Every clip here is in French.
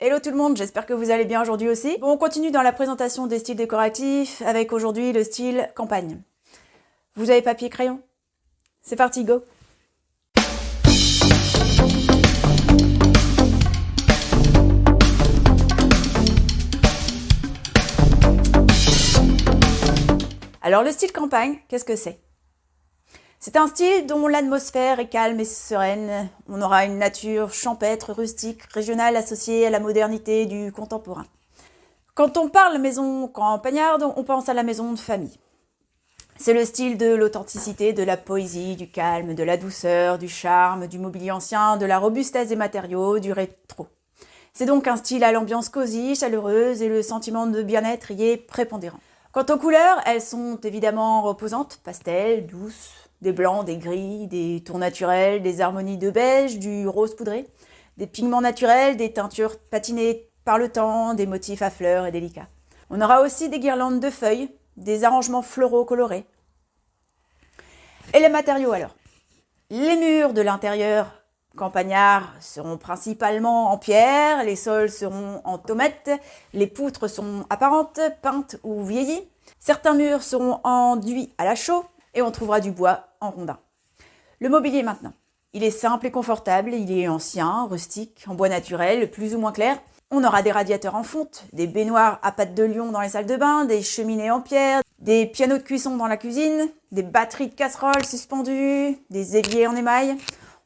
Hello tout le monde, j'espère que vous allez bien aujourd'hui aussi. Bon, on continue dans la présentation des styles décoratifs avec aujourd'hui le style campagne. Vous avez papier crayon? C'est parti, go! Alors le style campagne, qu'est-ce que c'est? C'est un style dont l'atmosphère est calme et sereine. On aura une nature champêtre, rustique, régionale associée à la modernité du contemporain. Quand on parle maison campagnarde, on pense à la maison de famille. C'est le style de l'authenticité, de la poésie, du calme, de la douceur, du charme, du mobilier ancien, de la robustesse des matériaux, du rétro. C'est donc un style à l'ambiance cosy, chaleureuse et le sentiment de bien-être y est prépondérant. Quant aux couleurs, elles sont évidemment reposantes, pastel, douces, des blancs, des gris, des tons naturels, des harmonies de beige, du rose poudré, des pigments naturels, des teintures patinées par le temps, des motifs à fleurs et délicats. On aura aussi des guirlandes de feuilles, des arrangements floraux colorés. Et les matériaux alors? Les murs de l'intérieur campagnard seront principalement en pierre, les sols seront en tomates, les poutres sont apparentes, peintes ou vieillies. Certains murs seront enduits à la chaux et on trouvera du bois en rondin. Le mobilier maintenant. Il est simple et confortable, il est ancien, rustique, en bois naturel, plus ou moins clair. On aura des radiateurs en fonte, des baignoires à pattes de lion dans les salles de bain, des cheminées en pierre, des pianos de cuisson dans la cuisine, des batteries de casseroles suspendues, des éviers en émail.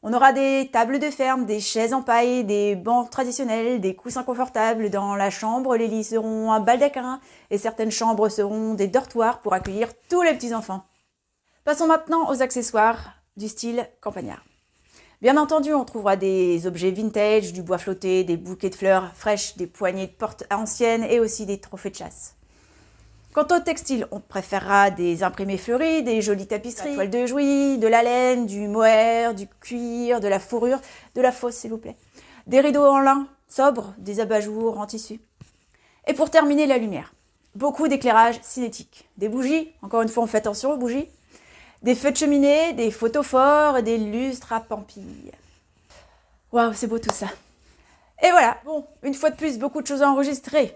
On aura des tables de ferme, des chaises en paille, des bancs traditionnels, des coussins confortables. Dans la chambre, les lits seront un baldaquin et certaines chambres seront des dortoirs pour accueillir tous les petits-enfants. Passons maintenant aux accessoires du style campagnard. Bien entendu, on trouvera des objets vintage, du bois flotté, des bouquets de fleurs fraîches, des poignées de porte anciennes et aussi des trophées de chasse. Quant au textile, on préférera des imprimés fleuris, des jolies tapisseries, toiles de Jouy, de la laine, du mohair, du cuir, de la fourrure, de la fausse s'il vous plaît, des rideaux en lin sobres, des abat-jours en tissu. Et pour terminer, la lumière. Beaucoup d'éclairage cinétique, des bougies, encore une fois on fait attention aux bougies, des feux de cheminée, des photophores et des lustres à pampilles. Waouh, c'est beau tout ça. Et voilà, bon, une fois de plus, beaucoup de choses à enregistrer.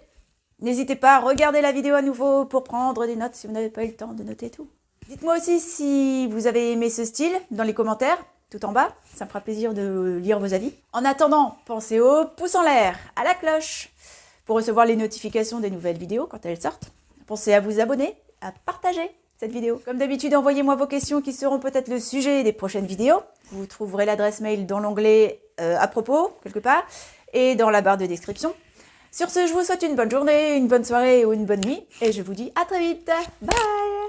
N'hésitez pas à regarder la vidéo à nouveau pour prendre des notes si vous n'avez pas eu le temps de noter tout. Dites-moi aussi si vous avez aimé ce style dans les commentaires, tout en bas. Ça me fera plaisir de lire vos avis. En attendant, pensez au pouce en l'air, à la cloche, pour recevoir les notifications des nouvelles vidéos quand elles sortent. Pensez à vous abonner, à partager cette vidéo. Comme d'habitude, envoyez-moi vos questions qui seront peut-être le sujet des prochaines vidéos. Vous trouverez l'adresse mail dans l'onglet à propos, quelque part, et dans la barre de description. Sur ce, je vous souhaite une bonne journée, une bonne soirée ou une bonne nuit, et je vous dis à très vite. Bye!